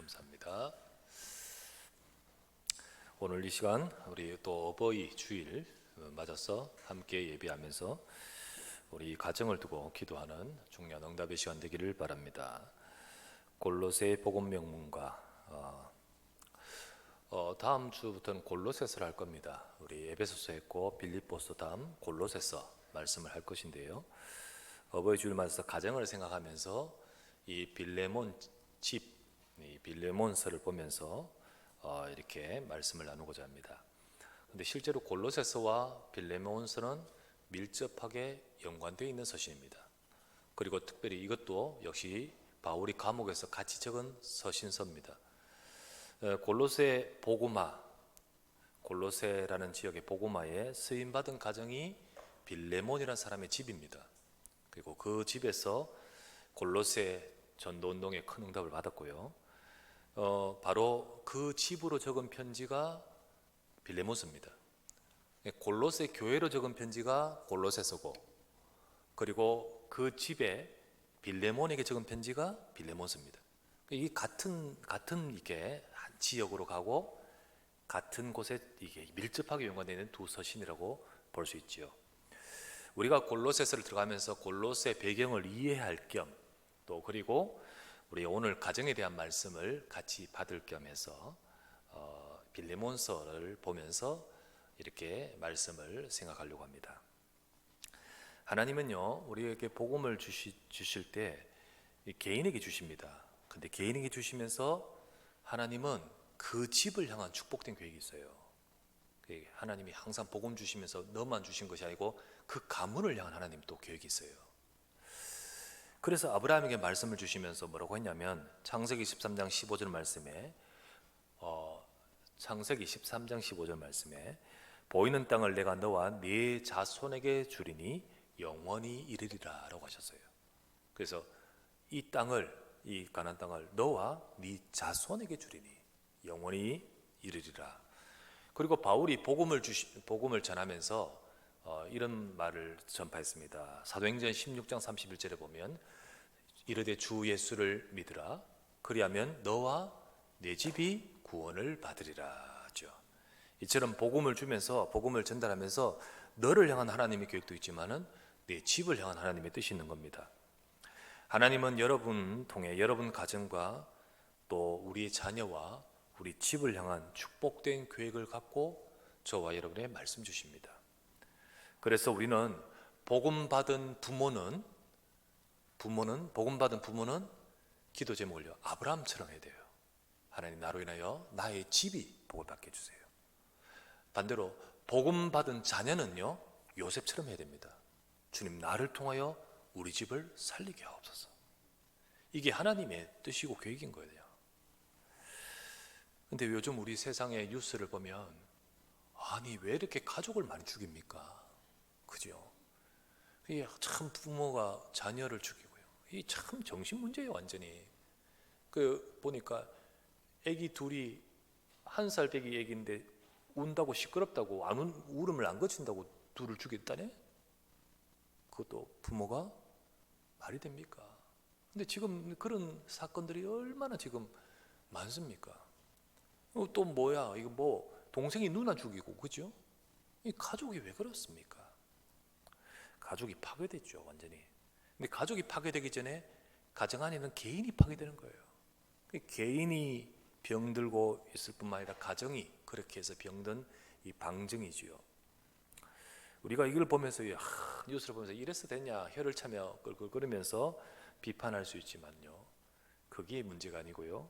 감사합니다. 오늘 이 시간 우리 또 어버이 주일 맞아서 함께 예배하면서 우리 가정을 두고 기도하는 중요한 응답의 시간 되기를 바랍니다. 골로새 복음 명문가 다음 주부터는 골로새서를 할 겁니다. 우리 에베소서 했고 빌립보서 다음 골로새서 말씀을 할 것인데요. 어버이 주일 맞아서 가정을 생각하면서 이 빌레몬 집, 이 빌레몬서를 보면서 이렇게 말씀을 나누고자 합니다. 근데 실제로 골로새서와 빌레몬서는 밀접하게 연관되어 있는 서신입니다. 그리고 특별히 이것도 역시 바울이 감옥에서 같이 적은 서신서입니다. 골로새 보고마, 골로새라는 지역의 보고마에 쓰임받은 가정이 빌레몬이라는 사람의 집입니다. 그리고 그 집에서 골로새 전도운동에 큰 응답을 받았고요. 바로 그 집으로 적은 편지가 빌레몬서입니다. 골로새 교회로 적은 편지가 골로새서고, 그리고 그 집에 빌레몬에게 적은 편지가 빌레몬서입니다. 이 같은 이게 한 지역으로 가고 같은 곳에 이게 밀접하게 연관되어 있는 두 서신이라고 볼 수 있지요. 우리가 골로새서를 들어가면서 골로새 배경을 이해할 겸, 또 그리고 우리 오늘 가정에 대한 말씀을 같이 받을 겸 해서 빌레몬서를 보면서 이렇게 말씀을 생각하려고 합니다. 하나님은요, 우리에게 복음을 주실 때 개인에게 주십니다. 근데 개인에게 주시면서 하나님은 그 집을 향한 축복된 계획이 있어요. 하나님이 항상 복음 주시면서 너만 주신 것이 아니고 그 가문을 향한 하나님 또 계획이 있어요. 그래서 아브라함에게 말씀을 주시면서 뭐라고 했냐면 창세기 13장 15절 말씀에 창세기 13장 15절 말씀에 보이는 땅을 내가 너와 네 자손에게 주리니 영원히 이르리라 라고 하셨어요. 그래서 이 땅을, 이 가나안 땅을 너와 네 자손에게 주리니 영원히 이르리라. 그리고 바울이 복음을 전하면서 이런 말을 전파했습니다. 사도행전 16장 31절에 보면 이르되 주 예수를 믿으라 그리하면 너와 내 집이 구원을 받으리라 하죠. 이처럼 복음을 주면서 복음을 전달하면서 너를 향한 하나님의 계획도 있지만은 내 집을 향한 하나님의 뜻이 있는 겁니다. 하나님은 여러분 통해 여러분 가정과 또 우리의 자녀와 우리 집을 향한 축복된 계획을 갖고 저와 여러분의 말씀 주십니다. 그래서 우리는 복음 받은 부모는 기도 제목을요 아브라함처럼 해야 돼요. 하나님 나로 인하여 나의 집이 복을 받게 해주세요. 반대로 복음 받은 자녀는요 요셉처럼 해야 됩니다. 주님 나를 통하여 우리 집을 살리게 하옵소서. 이게 하나님의 뜻이고 계획인 거예요. 근데 요즘 우리 세상의 뉴스를 보면 아니 왜 이렇게 가족을 많이 죽입니까? 그죠? 이게 참 부모가 자녀를 죽이고요. 이 참 정신 문제예요 완전히. 보니까 애기 둘이 1살 배기 애기인데 운다고 시끄럽다고 울음을 안 거친다고 둘을 죽였다네? 그것도 부모가 말이 됩니까? 근데 지금 그런 사건들이 얼마나 지금 많습니까? 또 뭐야 이거 뭐 동생이 누나 죽이고 그죠? 이 가족이 왜 그렇습니까? 가족이 파괴됐죠 완전히. 근데 가족이 파괴되기 전에 가정 안에는 개인이 파괴되는 거예요. 개인이 병들고 있을 뿐만 아니라 가정이 그렇게 해서 병든 이 방증이지요. 우리가 이걸 보면서 뉴스를 보면서 이래서 됐냐 혀를 차며 끌끌거리면서 비판할 수 있지만요 그게 문제가 아니고요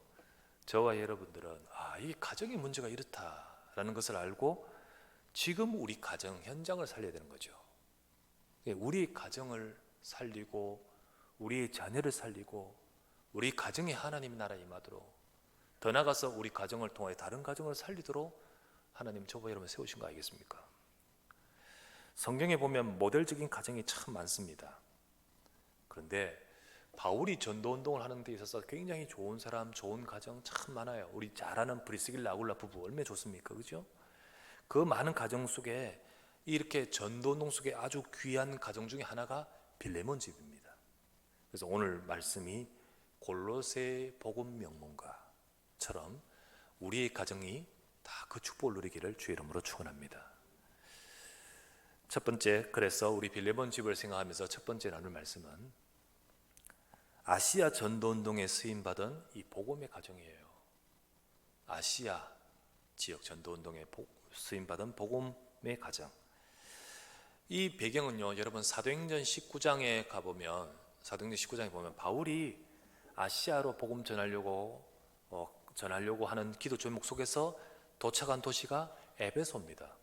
저와 여러분들은 이 가정의 문제가 이렇다라는 것을 알고 지금 우리 가정 현장을 살려야 되는 거죠. 우리 가정을 살리고 우리의 자녀를 살리고 우리 가정에 하나님 나라 임하도록 더 나아가서 우리 가정을 통해 다른 가정을 살리도록 하나님 저와 여러분 세우신 거 아니겠습니까? 성경에 보면 모델적인 가정이 참 많습니다. 그런데 바울이 전도운동을 하는 데 있어서 굉장히 좋은 사람, 좋은 가정 참 많아요. 우리 잘 아는 브리스길라 아굴라 부부 얼마나 좋습니까? 그죠? 그 많은 가정 속에 이렇게 전도운동 속에 아주 귀한 가정 중에 하나가 빌레몬 집입니다. 그래서 오늘 말씀이 골로새 복음 명문가, 것처럼 우리의 가정이 다 그 축복을 누리기를 주의 이름으로 축원합니다. 첫 번째, 그래서 우리 빌레몬 집을 생각하면서 첫 번째 나눌 말씀은 아시아 전도운동에 쓰임받은 이 복음의 가정이에요. 아시아 지역 전도운동에 쓰임받은 복음의 가정. 이 배경은요, 여러분 사도행전 19장에 가보면, 사도행전 19장에 보면 바울이 아시아로 복음 전하려고 하는 기도 제목 속에서 도착한 도시가 에베소입니다.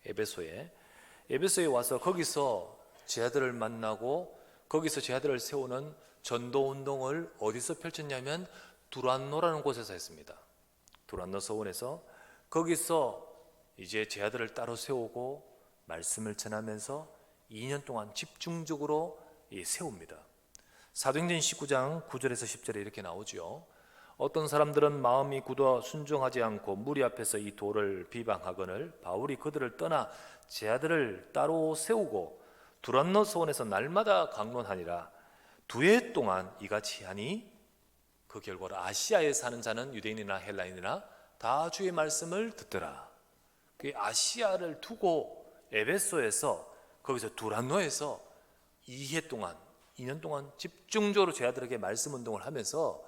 에베소에 와서 거기서 제자들을 만나고 거기서 제자들을 세우는 전도 운동을 어디서 펼쳤냐면 두란노라는 곳에서 했습니다. 두란노 서원에서 거기서 이제 제자들을 따로 세우고 말씀을 전하면서 2년 동안 집중적으로 세웁니다. 사도행전 19장 9절에서 10절에 이렇게 나오죠. 어떤 사람들은 마음이 굳어 순종하지 않고 무리 앞에서 이 도를 비방하거늘 바울이 그들을 떠나 제자들을 따로 세우고 두란노 서원에서 날마다 강론하니라. 2해 동안 이같이 하니 그 결과로 아시아에 사는 자는 유대인이나 헬라인이나 다 주의 말씀을 듣더라. 그 아시아를 두고 에베소에서 거기서 두란노에서 2년 동안 집중적으로 제자들에게 말씀 운동을 하면서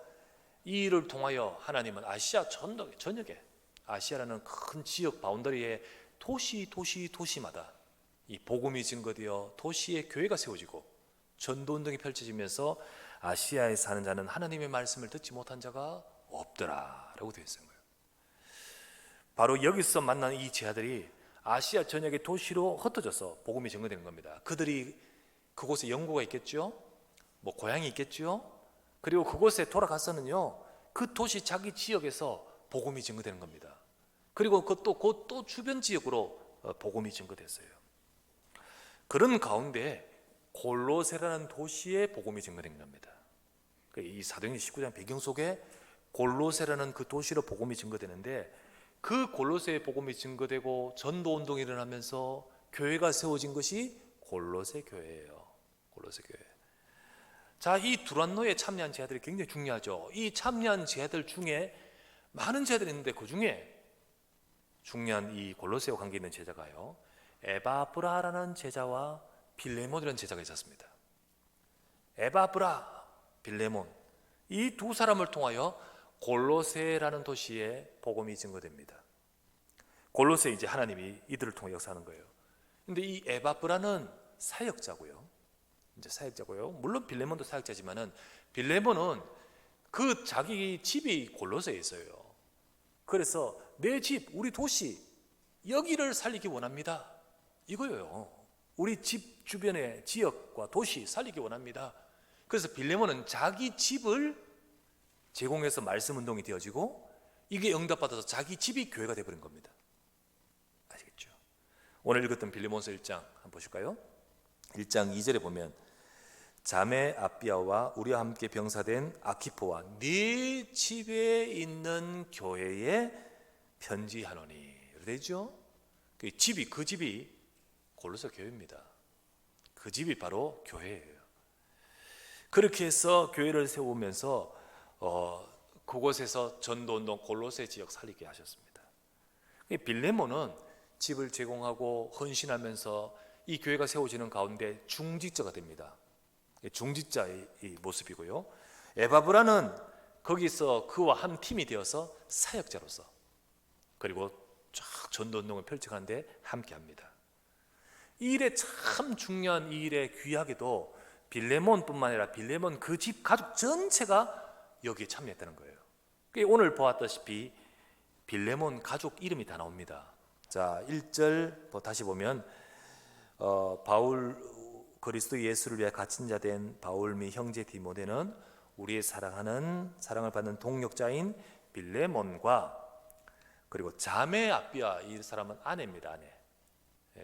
이 일을 통하여 하나님은 아시아 전역에 아시아라는 큰 지역 바운더리의 도시마다 이 복음이 증거되어 도시의 교회가 세워지고 전도운동이 펼쳐지면서 아시아에 사는 자는 하나님의 말씀을 듣지 못한 자가 없더라 라고 되어 있는 거예요. 바로 여기서 만난 이 제자들이 아시아 전역의 도시로 흩어져서 복음이 증거되는 겁니다. 그들이 그곳에 연고가 있겠죠, 뭐 고향이 있겠죠. 그리고 그곳에 돌아가서는요, 그 도시 자기 지역에서 복음이 증거되는 겁니다. 그리고 또 주변 지역으로 복음이 증거됐어요. 그런 가운데 골로새라는 도시에 복음이 증거된 겁니다. 이 사도행전 19장 배경 속에 골로새라는 그 도시로 복음이 증거되는데, 그 골로새에 복음이 증거되고 전도 운동이 일어나면서 교회가 세워진 것이 골로새 교회예요. 골로새 교회. 자, 이 두란노에 참여한 제자들이 굉장히 중요하죠. 이 참여한 제자들 중에 많은 제자들이 있는데 그 중에 중요한 이 골로새와 관계 있는 제자가요, 에바브라라는 제자와 빌레몬이라는 제자가 있었습니다. 에바브라, 빌레몬, 이 두 사람을 통하여 골로새라는 도시에 복음이 증거됩니다. 골로새 이제 하나님이 이들을 통해 역사하는 거예요. 근데 이 에바브라는 사역자고요. 물론 빌레몬도 사역자지만은 빌레몬은 그 자기 집이 골로새에 있어요. 그래서 내 집, 우리 도시 여기를 살리기 원합니다. 이거예요. 우리 집 주변의 지역과 도시 살리기 원합니다. 그래서 빌레몬은 자기 집을 제공해서 말씀 운동이 되어지고 이게 응답받아서 자기 집이 교회가 되어버린 겁니다. 아시겠죠? 오늘 읽었던 빌레몬서 1장 한번 보실까요? 1장 2절에 보면 자매 아비아와 우리와 함께 병사된 아키포와 네 집에 있는 교회에 편지하노니. 되죠? 그 집이 골로새 교회입니다. 그 집이 바로 교회예요. 그렇게 해서 교회를 세우면서 그곳에서 전도운동 골로새 지역 살리게 하셨습니다. 빌레몬은 집을 제공하고 헌신하면서 이 교회가 세워지는 가운데 중직자가 됩니다. 중직자의 이 모습이고요. 에바브라는 거기서 그와 한 팀이 되어서 사역자로서 그리고 쫙 전도운동을 펼쳐가는데 함께합니다. 이 일에 참 중요한 이 일에 귀하게도 빌레몬뿐만 아니라 빌레몬 그 집 가족 전체가 여기에 참여했다는 거예요. 오늘 보았다시피 빌레몬 가족 이름이 다 나옵니다. 자, 1절 다시 보면 바울 그리스도 예수를 위해 갇힌 자 된 바울 및 형제 디모데는 우리의 사랑을 받는 동역자인 빌레몬과 그리고 자매 아비아, 이 사람은 아내입니다. 아내.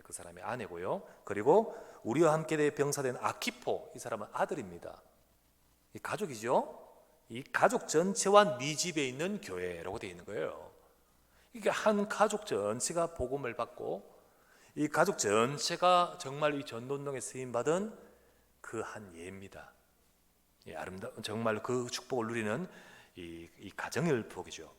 그 사람이 아내고요. 그리고 우리와 함께 병사된 아키포, 이 사람은 아들입니다. 이 가족이죠. 이 가족 전체와 네 집에 있는 교회라고 되어 있는 거예요. 이게 한 가족 전체가 복음을 받고 이 가족 전체가 정말 이 전도운동에 쓰임받은 그 한 예입니다. 아름다운 정말 그 축복을 누리는 이 가정을 보기죠.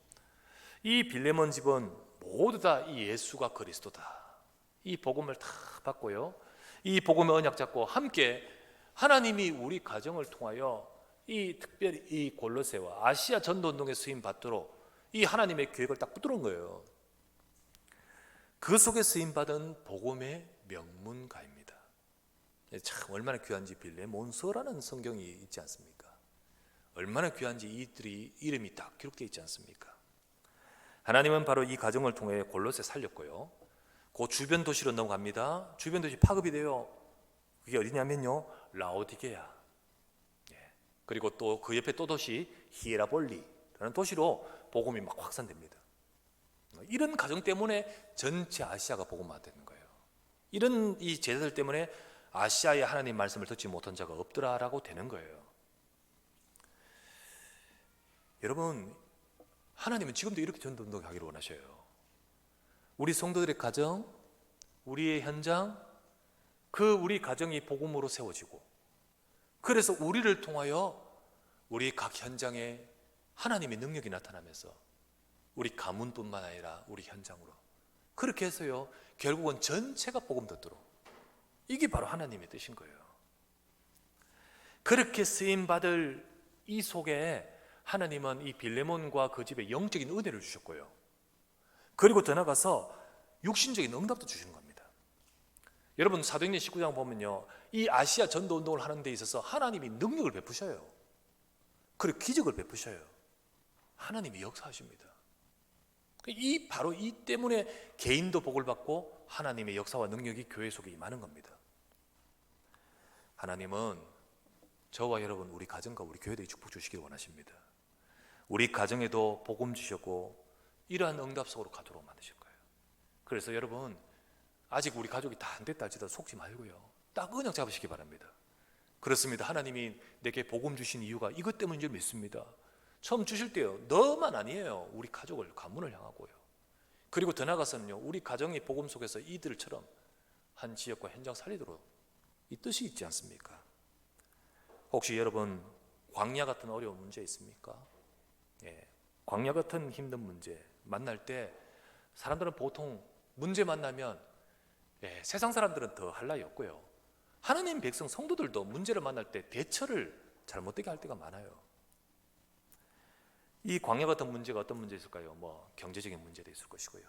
이 빌레몬 집은 모두 다 이 예수가 그리스도다, 이 복음을 다 받고요, 이 복음의 언약 잡고 함께 하나님이 우리 가정을 통하여 이 특별히 이 골로새와 아시아 전도운동에 쓰임 받도록 이 하나님의 계획을 딱 붙들은 거예요. 그 속에 쓰임 받은 복음의 명문가입니다. 참 얼마나 귀한지 빌레몬서라는 성경이 있지 않습니까? 얼마나 귀한지 이들이 이름이 딱 기록되어 있지 않습니까? 하나님은 바로 이 가정을 통해 골로새 살렸고요, 그 주변 도시로 넘어갑니다. 주변 도시 파급이 돼요. 그게 어디냐면요, 라오디게아, 그리고 또 그 옆에 또 도시 히에라볼리라는 도시로 복음이 막 확산됩니다. 이런 가정 때문에 전체 아시아가 복음화 되는 거예요. 이런 이 제자들 때문에 아시아에 하나님 말씀을 듣지 못한 자가 없더라라고 되는 거예요. 여러분, 하나님은 지금도 이렇게 전도운동 하기를 원하셔요. 우리 성도들의 가정, 우리의 현장, 그 우리 가정이 복음으로 세워지고, 그래서 우리를 통하여 우리 각 현장에 하나님의 능력이 나타나면서 우리 가문뿐만 아니라 우리 현장으로, 그렇게 해서요 결국은 전체가 복음 듣도록, 이게 바로 하나님의 뜻인 거예요. 그렇게 쓰임받을 이 속에 하나님은 이 빌레몬과 그 집에 영적인 은혜를 주셨고요, 그리고 더 나아가서 육신적인 응답도 주신 겁니다. 여러분, 사도행전 19장 보면요, 이 아시아 전도운동을 하는 데 있어서 하나님이 능력을 베푸셔요. 그리고 기적을 베푸셔요. 하나님이 역사하십니다. 바로 이 때문에 개인도 복을 받고 하나님의 역사와 능력이 교회 속에 임하는 겁니다. 하나님은 저와 여러분, 우리 가정과 우리 교회들이 축복 주시길 원하십니다. 우리 가정에도 복음 주셨고 이러한 응답 속으로 가도록 만드실 거예요. 그래서 여러분, 아직 우리 가족이 다 안 됐다 할지라도 속지 말고요, 딱 언약 잡으시기 바랍니다. 그렇습니다. 하나님이 내게 복음 주신 이유가 이것 때문인 줄 믿습니다. 처음 주실 때요, 너만 아니에요, 우리 가족을, 가문을 향하고요, 그리고 더 나아가서는요, 우리 가정이 복음 속에서 이들처럼 한 지역과 현장 살리도록 이 뜻이 있지 않습니까? 혹시 여러분 광야 같은 어려운 문제 있습니까? 광야 같은 힘든 문제 만날 때 사람들은 보통 문제 만나면 세상 사람들은 더 할 나위 없고요, 하나님 백성 성도들도 문제를 만날 때 대처를 잘못되게 할 때가 많아요. 이 광야 같은 문제가 어떤 문제 있을까요? 뭐 경제적인 문제도 있을 것이고요,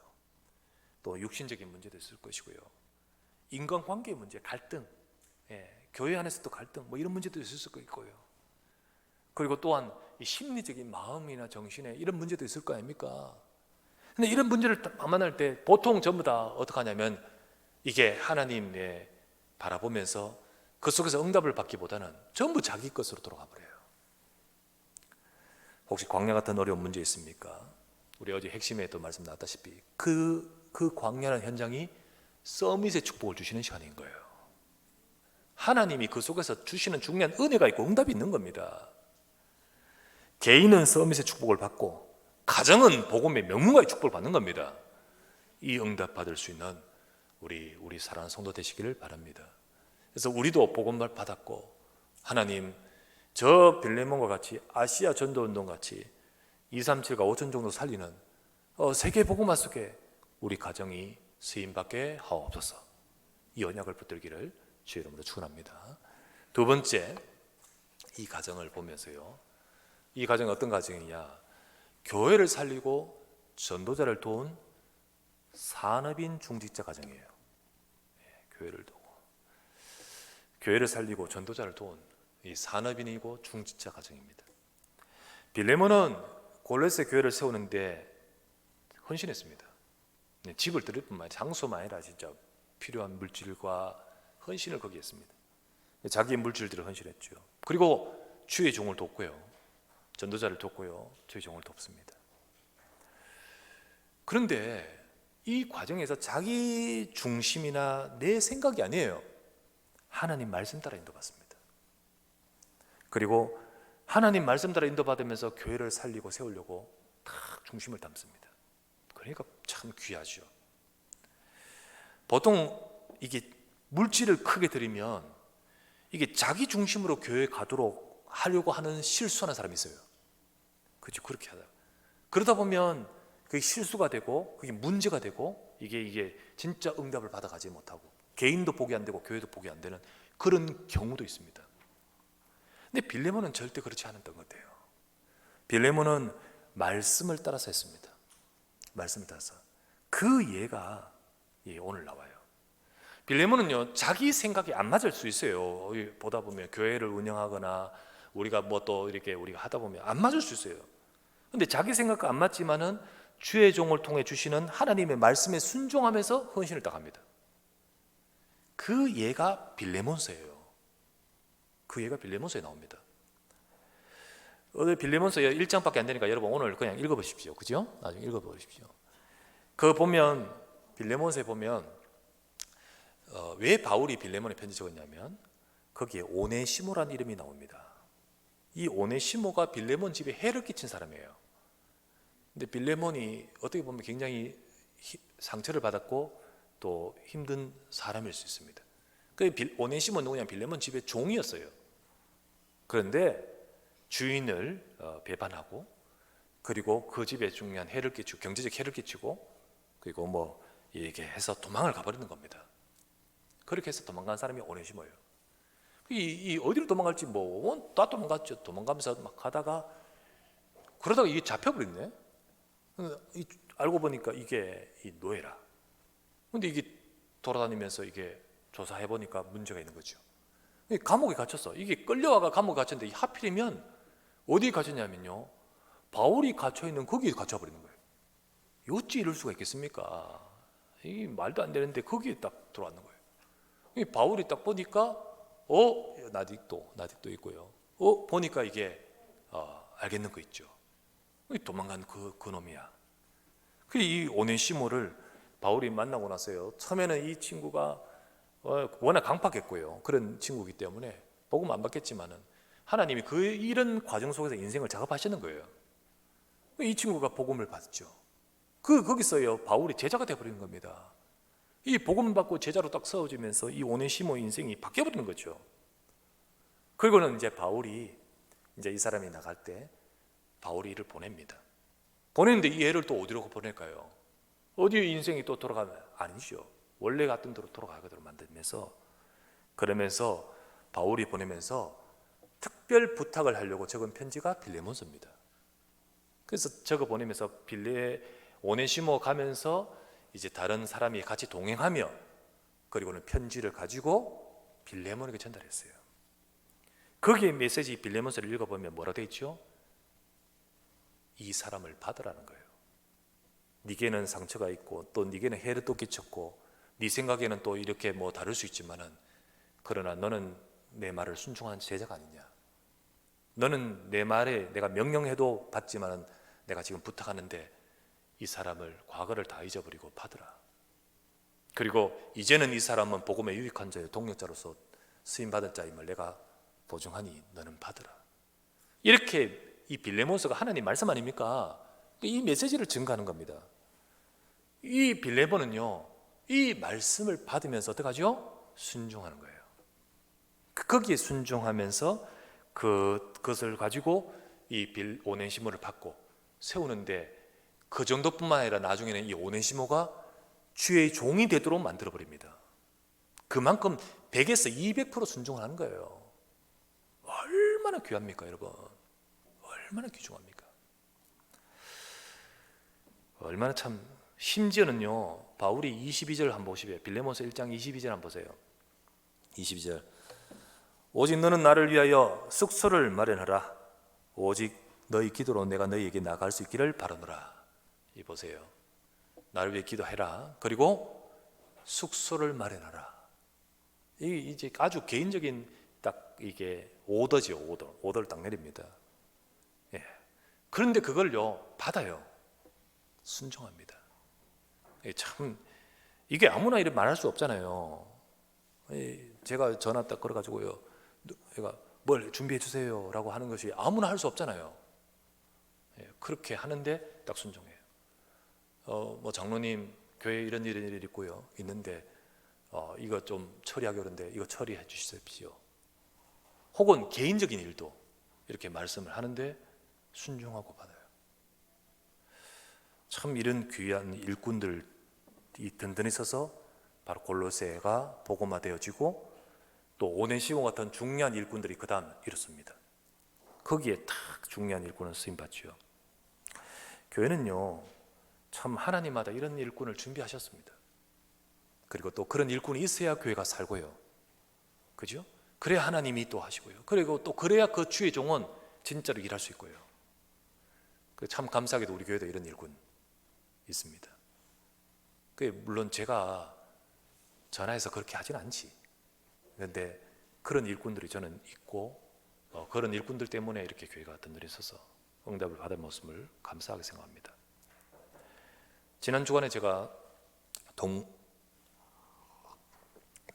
또 육신적인 문제도 있을 것이고요, 인간관계의 문제, 갈등, 교회 안에서도 갈등, 뭐 이런 문제도 있을 거고요, 그리고 또한 이 심리적인 마음이나 정신에 이런 문제도 있을 거 아닙니까? 근데 이런 문제를 만날 때 보통 전부 다 어떻게 하냐면, 이게 하나님의 바라보면서 그 속에서 응답을 받기보다는 전부 자기 것으로 돌아가 버려요. 혹시 광야 같은 어려운 문제 있습니까? 우리 어제 핵심에도 말씀 나왔다시피 그 광야라는 현장이 서밋의 축복을 주시는 시간인 거예요. 하나님이 그 속에서 주시는 중요한 은혜가 있고 응답이 있는 겁니다. 개인은 서밋의 축복을 받고 가정은 복음의 명문가의 축복을 받는 겁니다. 이 응답 받을 수 있는 우리 사랑하는 성도 되시기를 바랍니다. 그래서 우리도 복음을 받았고, 하나님 저 빌레몬과 같이 아시아 전도운동 같이 237과 5천 정도 살리는 세계 복음화 속에 우리 가정이 쓰임받게 하옵소서. 이 언약을 붙들기를 주의 이름으로 축원합니다. 두 번째, 이 가정을 보면서요, 이 가정이 어떤 가정이냐, 교회를 살리고 전도자를 도운 산업인 중직자 가정이에요. 교회를 살리고 전도자를 도운 이 산업인이고 중직자 가정입니다. 빌레몬은 골로새 교회를 세우는데 헌신했습니다. 집을 드릴 뿐만 아니라 장소만 아니라 진짜 필요한 물질과 헌신을 거기에 했습니다. 자기의 물질들을 헌신했죠. 그리고 주의 종을 돕고요, 전도자를 돕고요, 주의 종을 돕습니다. 그런데 이 과정에서 자기 중심이나 내 생각이 아니에요. 하나님 말씀 따라 인도받습니다. 그리고 하나님 말씀 따라 인도받으면서 교회를 살리고 세우려고 딱 중심을 담습니다. 그러니까 참 귀하죠. 보통 이게 물질을 크게 들이면 이게 자기 중심으로 교회에 가도록 하려고 하는 실수하는 사람이 있어요. 그렇죠. 그렇게 하다. 그러다 보면 그게 실수가 되고 그게 문제가 되고 이게 진짜 응답을 받아가지 못하고 개인도 복이 안 되고 교회도 복이 안 되는 그런 경우도 있습니다. 근데 빌레몬은 절대 그렇지 않았던 것 같아요. 빌레몬은 말씀을 따라서 했습니다. 말씀을 따라서. 그 예가 오늘 나와요. 빌레몬은요, 자기 생각이 안 맞을 수 있어요. 보다 보면 교회를 운영하거나 우리가 뭐 또 이렇게 우리가 하다 보면 안 맞을 수 있어요. 근데 자기 생각과 안 맞지만은 주의 종을 통해 주시는 하나님의 말씀에 순종하면서 헌신을 딱 합니다. 그 예가 빌레몬서예요. 그 예가 빌레몬서에 나옵니다. 빌레몬서 1장밖에 안 되니까 여러분 오늘 그냥 읽어보십시오. 그죠? 나중에 읽어보십시오. 그 보면 빌레몬서에 보면 왜 바울이 빌레몬에 편지 적었냐면 거기에 오네시모라는 이름이 나옵니다. 이 오네시모가 빌레몬 집에 해를 끼친 사람이에요. 근데 빌레몬이 어떻게 보면 굉장히 상처를 받았고 또 힘든 사람일 수 있습니다. 그 오네시모 누구냐면 빌레몬 집의 종이었어요. 그런데 주인을 배반하고 그리고 그 집에 중요한 해를 끼치고 경제적 해를 끼치고 그리고 뭐 이렇게 해서 도망을 가버리는 겁니다. 그렇게 해서 도망간 사람이 오네시모예요. 이 어디로 도망갈지 다 도망갔죠. 도망가면서 막 가다가 그러다가 이게 잡혀버렸네. 알고 보니까 이게 이 노예라. 근데 이게 돌아다니면서 이게 조사해 보니까 문제가 있는 거죠. 감옥에 갇혔어. 이게 끌려와가 감옥에 갇혔는데 하필이면 어디에 갇혔냐면요, 바울이 갇혀 있는 거기에 갇혀버리는 거예요. 어찌 이럴 수가 있겠습니까? 이 말도 안 되는데 거기에 딱 들어왔는 거예요. 바울이 딱 보니까 나딕도 있고요. 보니까 이게 알겠는 거 있죠. 도망간 그 놈이야. 이 오네시모를 바울이 만나고 나서요, 처음에는 이 친구가 워낙 강팍했고요, 그런 친구이기 때문에 복음 안 받겠지만은 하나님이 이런 과정 속에서 인생을 작업하시는 거예요. 이 친구가 복음을 받죠. 거기서요 바울이 제자가 되어버리는 겁니다. 이 복음 받고 제자로 딱 세워지면서 이 오네시모 인생이 바뀌어버리는 거죠. 그리고는 이제 바울이 이 사람이 나갈 때 바울이 이를 보냅니다. 보냈는데 이 애를 또 어디로 보낼까요? 어디 인생이 또 돌아가면 아니죠. 원래 같은 대로 돌아가도록 만들면서, 그러면서 바울이 보내면서 특별 부탁을 하려고 적은 편지가 빌레몬서입니다. 그래서 적어 보내면서 오네시모 가면서 이제 다른 사람이 같이 동행하며 그리고는 편지를 가지고 빌레몬에게 전달했어요. 거기에 메시지 빌레몬서를 읽어보면 뭐라고 되어 있죠? 이 사람을 받으라는 거예요. 네게는 상처가 있고 또 네게는 해를 또 끼쳤고 네 생각에는 또 이렇게 다를 수 있지만은 그러나 너는 내 말을 순종한 제자가 아니냐. 너는 내 말에 내가 명령해도 받지만은 내가 지금 부탁하는데 이 사람을 과거를 다 잊어버리고 받으라. 그리고 이제는 이 사람은 복음에 유익한 자요 동력자로서 쓰임받을 자임을 내가 보증하니 너는 받으라. 이렇게 이 빌레몬서가 하나님 말씀 아닙니까? 이 메시지를 증거하는 겁니다. 이 빌레몬은요, 이 말씀을 받으면서 어떻게 하죠? 순종하는 거예요. 거기에 순종하면서 그것을 가지고 이 오네시모를 받고 세우는데 그 정도뿐만 아니라 나중에는 이 오네시모가 주의 종이 되도록 만들어버립니다. 그만큼 100에서 200% 순종을 하는 거예요. 얼마나 귀합니까 여러분? 얼마나 귀중합니까? 얼마나 참. 심지어는요 바울이 22절 한번 보시면 빌레몬서 1장 22절 한번 보세요. 22절 오직 너는 나를 위하여 숙소를 마련하라. 오직 너희 기도로 내가 너희에게 나갈 수 있기를 바라노라. 이 보세요. 나를 위해 기도해라. 그리고 숙소를 마련하라. 이게 이제 아주 개인적인 딱 이게 오더지요. 오더를 딱 내립니다. 예. 그런데 그걸요 받아요. 순종합니다. 참 이게 아무나 이렇게 말할 수 없잖아요. 제가 전화 딱 걸어가지고요, 제가 뭘 준비해 주세요 라고 하는 것이 아무나 할 수 없잖아요. 그렇게 하는데 딱 순종해요. 장로님 교회에 이런 일이 있는데 이거 좀 처리하기 어려운데 이거 처리해 주십시오. 혹은 개인적인 일도 이렇게 말씀을 하는데 순종하고 받아요. 참 이런 귀한 일꾼들이 든든히 서서 바로 골로새가 복음화되어지고 또 오네시모 같은 중요한 일꾼들이 그 다음 이렇습니다. 거기에 딱 중요한 일꾼은 쓰임받죠. 교회는요 참 하나님마다 이런 일꾼을 준비하셨습니다. 그리고 또 그런 일꾼이 있어야 교회가 살고요, 그죠? 그래야 하나님이 또 하시고요. 그리고 또 그래야 그 주의 종은 진짜로 일할 수 있고요. 참 감사하게도 우리 교회도 이런 일꾼 있습니다. 물론 제가 전화해서 그렇게 하진 않지. 그런데 그런 일꾼들이 저는 있고 그런 일꾼들 때문에 이렇게 교회가 든든히 서서 응답을 받은 모습을 감사하게 생각합니다. 지난 주간에 제가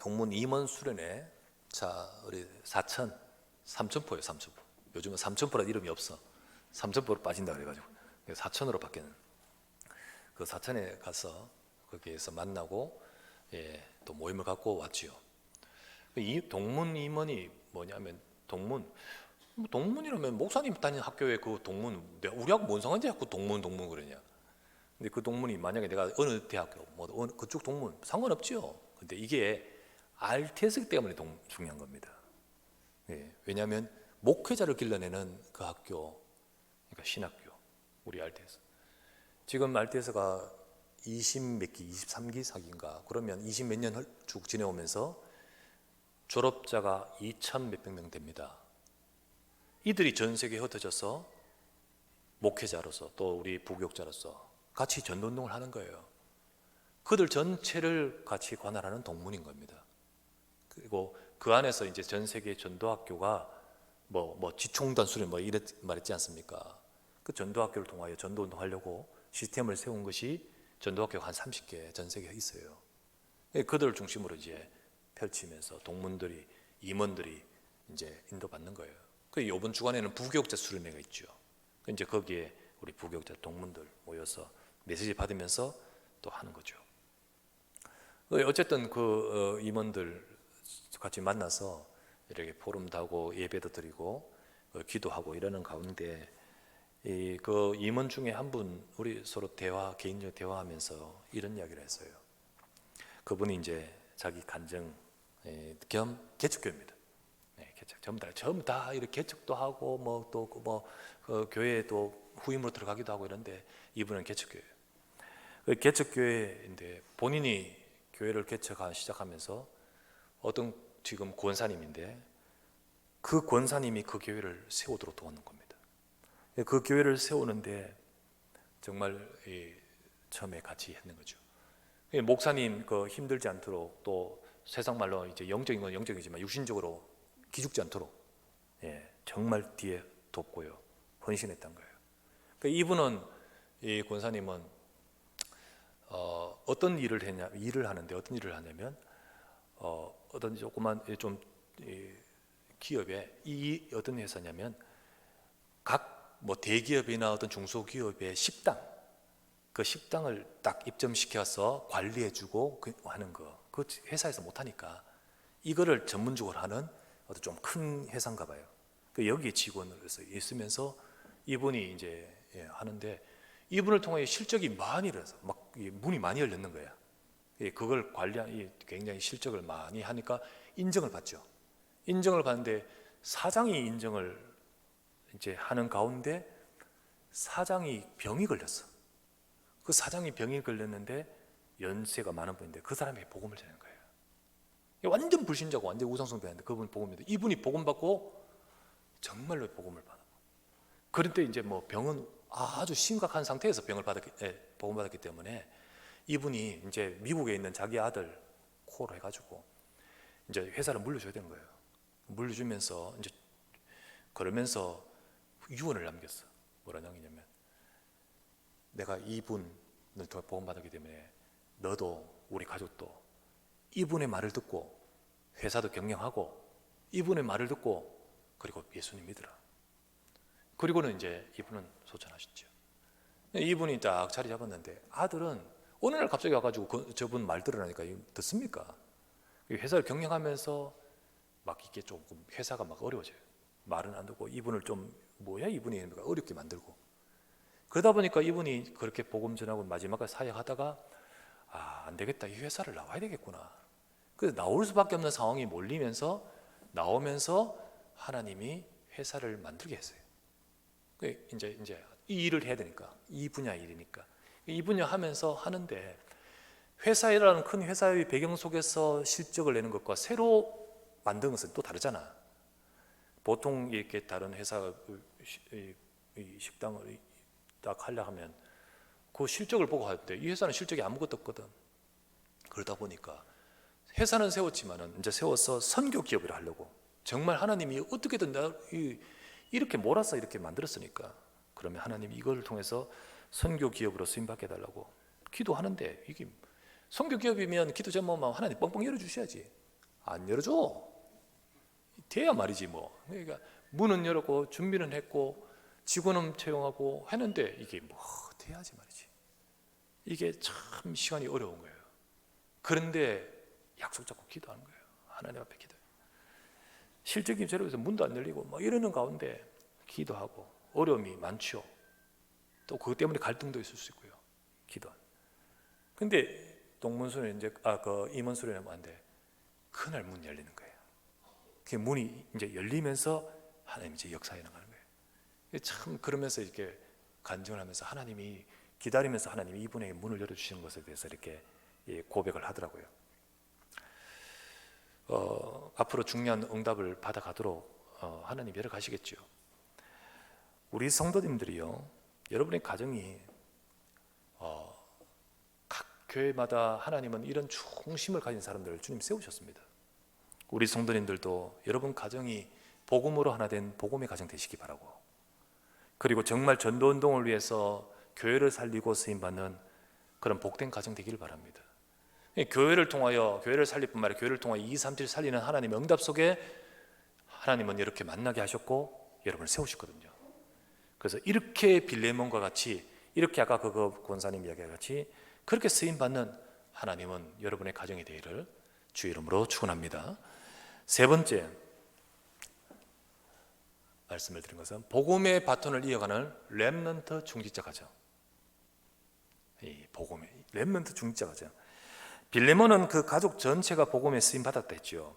동문 임원 수련회, 자 우리 삼천포예요. 삼천포. 요즘은 삼천포라는 이름이 없어. 삼천포로 빠진다 그래가지고 사천으로 바뀌는 그 사천에 가서 거기에서 만나고 또 모임을 갖고 왔지요. 이 동문 임원이 뭐냐면 동문이라면 목사님 다니는 학교에 그 동문, 우리하고 뭔 상관인지 자꾸 동문 그러냐. 근데 그 동문이 만약에 내가 어느 대학교 그쪽 동문 상관없지요. 근데 이게 RTS이기 때문에 중요한 겁니다. 왜냐하면 목회자를 길러내는 그 학교, 그러니까 신학교, 우리 RTS. 지금 RTS가 20몇 기, 23기, 4기인가 그러면 20 몇 년 쭉 지내오면서 졸업자가 2천 몇백 명 됩니다. 이들이 전 세계에 흩어져서 목회자로서 또 우리 부교육자로서 같이 전도운동을 하는 거예요. 그들 전체를 같이 관할하는 동문인 겁니다. 그리고 그 안에서 이제 전 세계 전도학교가 뭐 지총단 수련 이랬 말했지 않습니까? 그 전도학교를 통하여 전도운동 하려고 시스템을 세운 것이 전도학교가 한 30개 전 세계에 있어요. 그들을 중심으로 이제 펼치면서 동문들이, 임원들이 이제 인도받는 거예요. 그 이번 주간에는 부교육자 수련회가 있죠. 이제 거기에 우리 부교육자 동문들 모여서 메시지 받으면서 또 하는 거죠. 어쨌든 그 임원들 같이 만나서 이렇게 포럼도 하고 예배도 드리고 기도하고 이러는 가운데 그 임원 중에 한 분 우리 서로 개인적 대화하면서 이런 이야기를 했어요. 그분이 이제 자기 간증 겸 개척교회입니다. 개척 전부 다 이렇게 개척도 하고 그 교회에 또 후임으로 들어가기도 하고 이런데 이분은 개척교회. 개척교회인데 본인이 교회를 시작하면서 어떤 지금 권사님인데 그 권사님이 그 교회를 세우도록 도와놓은 겁니다. 그 교회를 세우는데 정말 처음에 같이 했는 거죠. 목사님 힘들지 않도록 또 세상 말로 이제 영적인 건 영적이지만 육신적으로 기죽지 않도록 정말 뒤에 돕고요, 헌신했던 거예요. 이분은 이 권사님은 어떤 일을 하는데 어떤 일을 하냐면 어떤 조그만 좀 기업에 어떤 회사냐면 각 대기업이나 어떤 중소기업의 그 식당을 딱 입점시켜서 관리해주고 하는 거, 그 회사에서 못하니까 이거를 전문적으로 하는 어떤 좀 큰 회사인가 봐요. 여기에 직원으로 있으면서 이분이 이제 하는데 이분을 통해 실적이 많이 일어나서 문이 많이 열렸는 거야. 그걸 굉장히 실적을 많이 하니까 인정을 받죠. 인정을 받는데 사장이 인정을 이제 하는 가운데 사장이 병이 걸렸어. 그 사장이 병이 걸렸는데 연세가 많은 분인데 그 사람에게 복음을 전하는 거예요. 완전 불신자고 완전 우상숭배하는데 그분 복음인데 이분이 복음 받고 정말로 복음을 받아. 그런데 이제 병은 아주 심각한 상태에서 복음 받았기 때문에 이분이 이제 미국에 있는 자기 아들 코로 해가지고 이제 회사를 물려줘야 되는 거예요. 물려주면서 이제 그러면서 유언을 남겼어. 뭐라는 얘기냐면 내가 이분을 통해 복음 받았기 때문에 너도 우리 가족도 이분의 말을 듣고 회사도 경영하고 이분의 말을 듣고 그리고 예수님 믿으라. 그리고는 이제 이분은 소천하셨죠. 이분이 딱 자리 잡았는데 아들은 어느 날 갑자기 와가지고 저분 말 들으라니까 듣습니까? 회사를 경영하면서 이게 조금 회사가 어려워져요. 말은 안 듣고 이분을 좀 뭐야 이분이 어렵게 만들고 그러다 보니까 이분이 그렇게 복음 전하고 마지막까지 사역하다가 안 되겠다, 이 회사를 나와야 되겠구나. 그래서 나올 수밖에 없는 상황이 몰리면서 나오면서 하나님이 회사를 만들게 했어요. 이제 이 일을 해야 되니까, 이 분야 일이니까 이 분야 하면서 하는데, 회사라는 큰 회사의 배경 속에서 실적을 내는 것과 새로 만든 것은 또 다르잖아. 보통 이렇게 다른 회사 식당을 딱 하려 하면 그 실적을 보고 하는데, 이 회사는 실적이 아무것도 없거든. 그러다 보니까 회사는 세웠지만은 이제 세워서 선교 기업을 하려고, 정말 하나님이 어떻게든 나 이렇게 몰아서 이렇게 만들었으니까, 그러면 하나님이 이걸 통해서 선교 기업으로 쓰임 받게 해달라고 기도하는데, 이게 선교 기업이면 기도 제목만 하나님 뻥뻥 열어주셔야지. 안 열어줘. 돼야 말이지 뭐. 그러니까 문은 열었고 준비는 했고 직원은 채용하고 했는데 이게 뭐 돼야지 말이지. 이게 참 시간이 어려운 거예요. 그런데 약속 잡고 기도하는 거예요. 하나님 앞에 기도해요. 실적인 제로에서 문도 안 열리고 막 이러는 가운데 기도하고, 어려움이 많죠. 또 그것 때문에 갈등도 있을 수 있고요. 기도한. 근데 동문서는 이제 임원소리는 뭐한데, 그날 문 열리는 거예요. 그 문이 이제 열리면서 하나님 이제 역사해 나가는 거예요. 참 그러면서 이렇게 간증을 하면서 하나님이 기다리면서 하나님이 이분에게 문을 열어주시는 것에 대해서 이렇게 고백을 하더라고요. 앞으로 중요한 응답을 받아가도록 하나님 열어가시겠죠. 우리 성도님들이요, 여러분의 가정이 각 교회마다 하나님은 이런 중심을 가진 사람들을 주님 세우셨습니다. 우리 성도님들도 여러분 가정이 복음으로 하나 된 복음의 가정 되시기 바라고, 그리고 정말 전도운동을 위해서 교회를 살리고 쓰임받는 그런 복된 가정 되기를 바랍니다. 교회를 통하여, 교회를 살릴 뿐만 아니라 교회를 통하여 237 살리는 하나님의 응답 속에 하나님은 이렇게 만나게 하셨고 여러분을 세우셨거든요. 그래서 이렇게 빌레몬과 같이, 이렇게 아까 그 권사님 이야기와 같이 그렇게 쓰임받는 하나님은 여러분의 가정이 되기를 주 이름으로 축원합니다. 세 번째 말씀을 드린 것은 복음의 바톤을 이어가는 렘넌트 중직자 가정. 이 복음의 렘넌트 중직자 가정. 빌레몬은 그 가족 전체가 복음에 쓰임 받았다 했죠.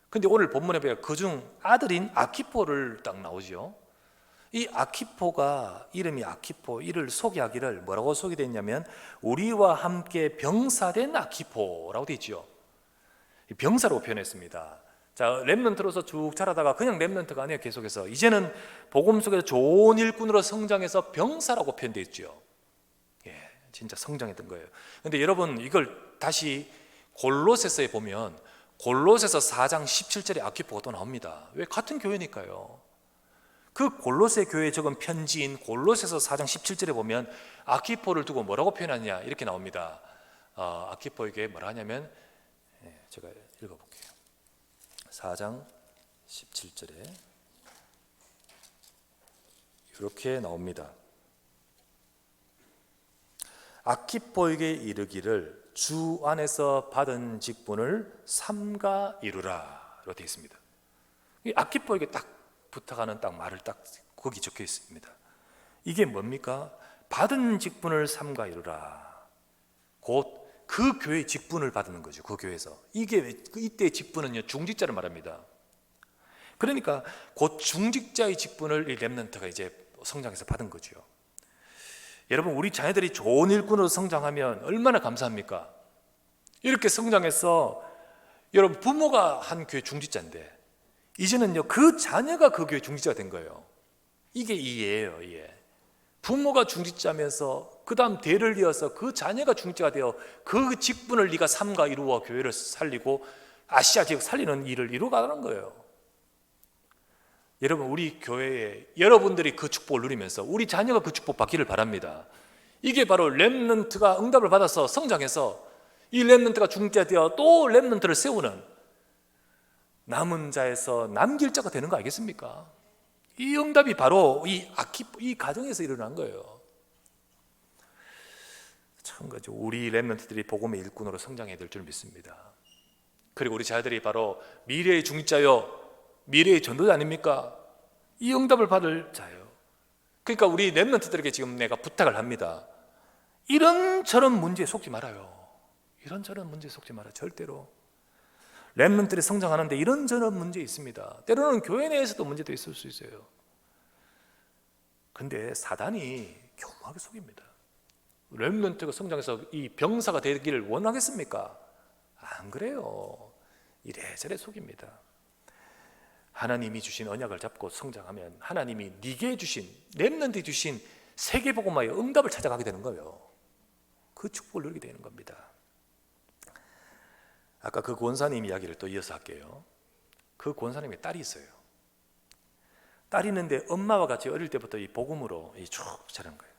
근데 오늘 본문에 보니까 그중 아들인 아키포를 딱 나오죠. 이 아키포가, 이름이 아키포, 이를 소개하기를 뭐라고 소개됐냐면 우리와 함께 병사된 아키포라고 되어 있죠. 병사로 표현했습니다. 자, 렘넌트로서 쭉 자라다가 그냥 렘넌트가 아니에요. 계속해서 이제는 복음 속에서 좋은 일꾼으로 성장해서 병사라고 표현되어 있죠. 진짜 성장했던 거예요. 근데 여러분, 이걸 다시 골로새서에 보면 골로새서 4장 17절에 아키포가 또 나옵니다. 왜? 같은 교회니까요. 그 골로새 교회에 적은 편지인 골로새서 4장 17절에 보면 아키포를 두고 뭐라고 표현하느냐 이렇게 나옵니다. 아키포에게 뭐라 하냐면, 제가 읽어볼게요. 4장 17절에 이렇게 나옵니다. 아키포에게 이르기를 주 안에서 받은 직분을 삼가 이루라 라고 되어 있습니다. 이 아키포에게 딱 부탁하는 딱 말을 딱 거기 적혀 있습니다. 이게 뭡니까? 받은 직분을 삼가 이루라. 곧 그 교회의 직분을 받는 거죠. 그 교회에서. 이게 이때의 직분은요, 중직자를 말합니다. 그러니까 곧 중직자의 직분을 이 렘넌트가 이제 성장해서 받은 거죠. 여러분, 우리 자녀들이 좋은 일꾼으로 성장하면 얼마나 감사합니까? 이렇게 성장해서, 여러분 부모가 한 교회 중직자인데 이제는요 그 자녀가 그 교회 중직자가 된 거예요. 이게 이해예요. 이해. 부모가 중직자면서 그 다음 대를 이어서 그 자녀가 중직자가 되어 그 직분을 네가 삼가 이루어 교회를 살리고 아시아 지역 살리는 일을 이루어가는 거예요. 여러분, 우리 교회에 여러분들이 그 축복을 누리면서 우리 자녀가 그 축복 받기를 바랍니다. 이게 바로 렘넌트가 응답을 받아서 성장해서 이 렘넌트가 중직자 되어 또 렘넌트를 세우는 남은 자에서 남길 자가 되는 거 알겠습니까? 이 응답이 바로 이 가정에서 일어난 거예요. 참 거죠. 우리 렘넌트들이 복음의 일꾼으로 성장해야 될 줄 믿습니다. 그리고 우리 자녀들이 바로 미래의 중직자요, 미래의 전도자 아닙니까? 이 응답을 받을 자예요. 그러니까 우리 렘넌트들에게 지금 내가 부탁을 합니다. 이런저런 문제에 속지 말아요. 이런저런 문제에 속지 말아요. 절대로. 렘넌트들이 성장하는데 이런저런 문제 있습니다. 때로는 교회 내에서도 문제도 있을 수 있어요. 근데 사단이 교묘하게 속입니다. 렘넌트가 성장해서 이 병사가 되기를 원하겠습니까? 안 그래요. 이래저래 속입니다. 하나님이 주신 언약을 잡고 성장하면 하나님이 네게 주신, 렘넌트에 주신 세계복음화의 응답을 찾아가게 되는 거예요. 그 축복을 누리게 되는 겁니다. 아까 그 권사님 이야기를 또 이어서 할게요. 그 권사님의 딸이 있어요. 딸이 있는데 엄마와 같이 어릴 때부터 이 복음으로 쭉 자란 거예요.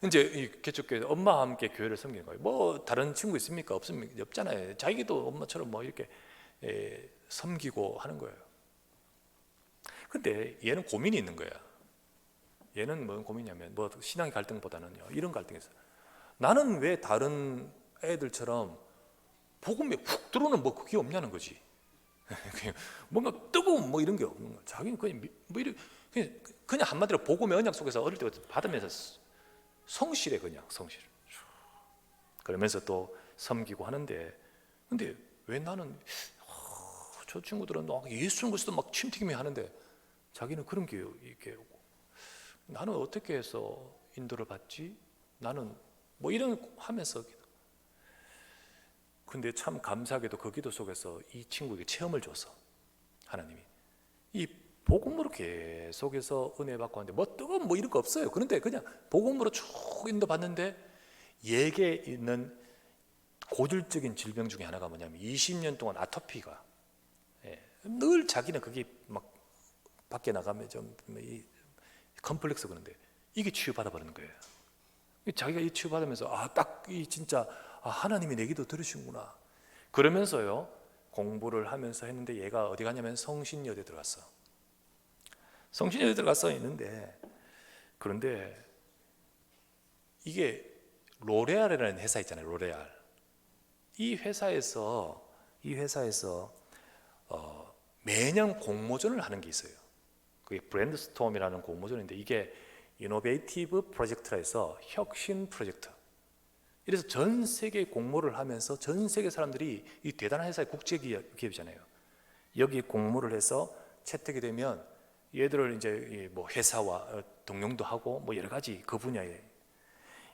이제 이 개척교회 엄마와 함께 교회를 섬기는 거예요. 뭐 다른 친구 있습니까? 없습니까? 없잖아요. 자기도 엄마처럼 뭐 이렇게 섬기고 하는 거예요. 근데 얘는 고민이 있는 거야. 얘는 뭔 고민이냐면 뭐 신앙의 갈등보다는요, 이런 갈등이 있어요. 나는 왜 다른 애들처럼 복음에 훅 들어오는 뭐 그게 없냐는 거지. 뭔가 뜨거운 뭐 이런 게 없는 거야. 자기는 그냥 뭐 이렇게 그냥 한마디로 복음의 언약 속에서 어릴 때부터 받으면서 성실해. 그냥 성실. 그러면서 또 섬기고 하는데, 근데 왜 나는 저 친구들은 막 예수는 것도 막 침튀김이 하는데 자기는 그런 게 이렇게 오고, 나는 어떻게 해서 인도를 받지? 나는 뭐 이런 하면서. 근데 참 감사하게도 그 기도 속에서 이 친구에게 체험을 줘서 하나님이 이 복음으로 계속해서 은혜 받고 하는데 뭐 뜨거운 뭐 이런 거 없어요. 그런데 그냥 복음으로 쭉 인도받는데 얘게 있는 고질적인 질병 중에 하나가 뭐냐면 20년 동안 아토피가, 늘 자기는 그게 막 밖에 나가면 좀 이 컴플렉스 그런데 이게 치유받아 버리는 거예요. 자기가 이 치유받으면서 딱 이 진짜 하나님이 내 기도 들으시는구나. 그러면서요 공부를 하면서 했는데 얘가 어디 갔냐면 성신여대 들어갔어. 성신여대 들어가서 있는데, 그런데 이게 로레알이라는 회사 있잖아요. 로레알. 이 회사에서 매년 공모전을 하는 게 있어요. 그게 브랜드 스톰이라는 공모전인데 이게 이노베이티브 프로젝트라 해서 혁신 프로젝트. 이래서 전 세계 공모를 하면서 전 세계 사람들이 이 대단한 회사의 국제 기업이잖아요. 여기 공모를 해서 채택이 되면 얘들을 이제 뭐 회사와 동용도 하고 뭐 여러 가지 그 분야에,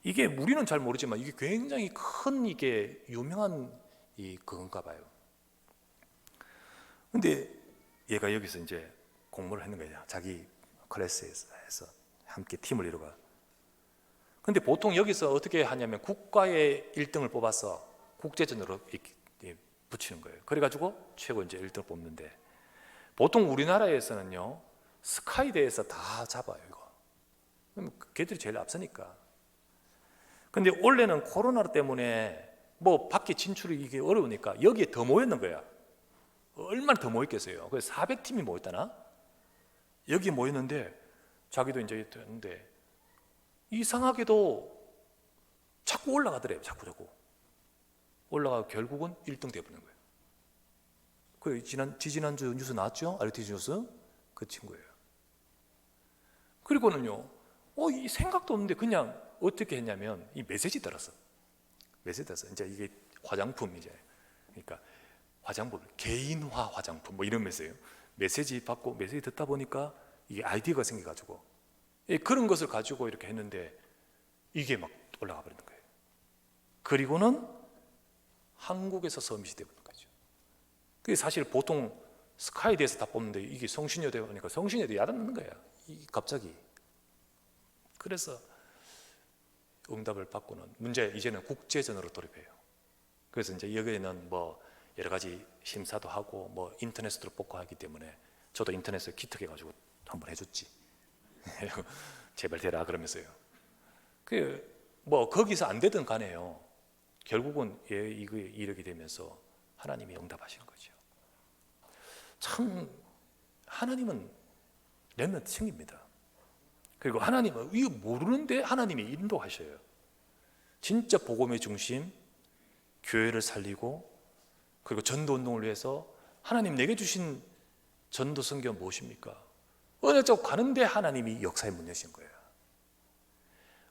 이게 우리는 잘 모르지만 이게 굉장히 큰 이게 유명한 그건가 봐요. 근데 얘가 여기서 이제 공모를 했는 거예요. 자기 클래스에서 해서 함께 팀을 이루가. 근데 보통 여기서 어떻게 하냐면 국가의 1등을 뽑아서 국제전으로 붙이는 거예요. 그래가지고 최고 이제 1등 뽑는데, 보통 우리나라에서는요 스카이대에서 다 잡아요 이거. 그럼 걔들이 제일 앞서니까. 근데 원래는 코로나 때문에 뭐 밖에 진출이 이게 어려우니까 여기에 더 모였는 거야. 얼마나 더 모였겠어요. 그래서 400팀이 모였다나? 여기 모였는데 자기도 이제 됐는데 이상하게도 자꾸 올라가더래요. 자꾸 올라가 결국은 1등 돼버리는 거예요. 그 지난주 뉴스 나왔죠? RT 뉴스? 그 친구예요. 그리고는요 이 생각도 없는데 그냥 어떻게 했냐면 이 메시지 들었어. 이제 이게 화장품이잖아요. 그러니까 화장품, 개인화 화장품 뭐 이런 메시지 받고 메시지 듣다 보니까 이게 아이디어가 생겨가지고 그런 것을 가지고 이렇게 했는데 이게 막 올라가 버리는 거예요. 그리고는 한국에서 서밋이 되버린 거죠. 그게 사실 보통 스카이대에서 다 뽑는데 이게 성신여대 보니까 성신여대 야단나는 거야. 갑자기. 그래서 응답을 받고는 이제는 국제전으로 돌입해요. 그래서 이제 여기에는 뭐 여러 가지 심사도 하고 뭐 인터넷으로 뽑고 하기 때문에 저도 인터넷에 기특해가지고 한번 해줬지. 제발 되라 그러면서요. 뭐 거기서 안 되든 간에요. 결국은 이렇게 되면서 하나님이 응답하시는 거죠. 참 하나님은 렘넌트 챙깁니다. 그리고 하나님은 이거 모르는데 하나님이 인도하셔요. 진짜 복음의 중심, 교회를 살리고 그리고 전도 운동을 위해서 하나님 내게 주신 전도 선교는 무엇입니까? 언약적으로 가는데 하나님이 역사의 문 여신 거예요.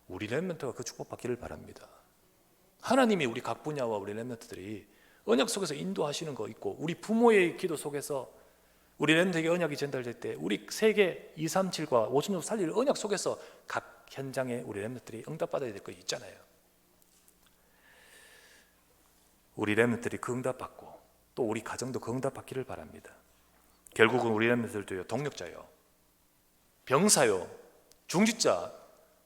우리 렘넌트가 그 축복받기를 바랍니다. 하나님이 우리 각 분야와 우리 렘넌트들이 언약 속에서 인도하시는 거 있고, 우리 부모의 기도 속에서 우리 렘넌트에게 언약이 전달될 때 우리 세계 237과 5천족 살릴 언약 속에서 각 현장에 우리 렘넌트들이 응답받아야 될 거 있잖아요. 우리 렘넌트들이 그 응답받고 또 우리 가정도 그 응답받기를 바랍니다. 결국은 우리 렘넌트들도요, 동력자요, 병사요, 중직자,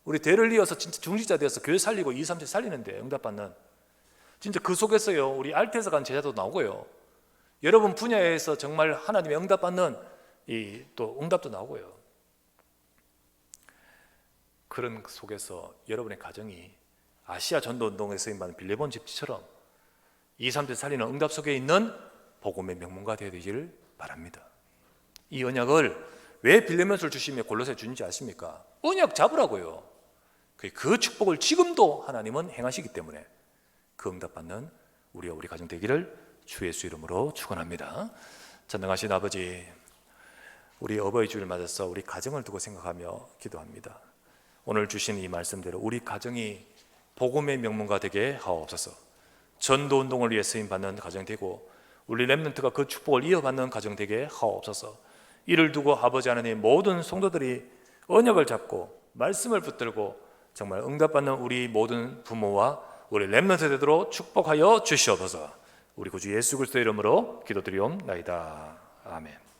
우리 대를 이어서 진짜 중직자 되어서 교회 살리고 237 살리는데 응답받는, 진짜 그 속에서요 우리 알테에서 간 제자도 나오고요, 여러분 분야에서 정말 하나님의 응답받는 이 또 응답도 나오고요. 그런 속에서 여러분의 가정이 아시아 전도운동에 쓰임받는 빌레본 집처럼 237 살리는 응답 속에 있는 복음의 명문가 되어야 되기를 바랍니다. 이 언약을 왜 빌레몬스를 주시며 골로새 주는지 아십니까? 언약 잡으라고요. 그 축복을 지금도 하나님은 행하시기 때문에 그 응답받는 우리와 우리 가정 되기를 주 예수 이름으로 축원합니다. 전능하신 아버지, 우리 어버이 주일 맞아서 우리 가정을 두고 생각하며 기도합니다. 오늘 주신 이 말씀대로 우리 가정이 복음의 명문가 되게 하옵소서. 전도운동을 위해 쓰임받는 가정 되고 우리 렘넌트가 그 축복을 이어받는 가정 되게 하옵소서. 이를 두고 아버지 하나님, 모든 성도들이 언약을 잡고 말씀을 붙들고 정말 응답받는 우리 모든 부모와 우리 렘넌트 되도록 축복하여 주시옵소서. 우리 구주 예수 그리스도의 이름으로 기도드리옵나이다. 아멘.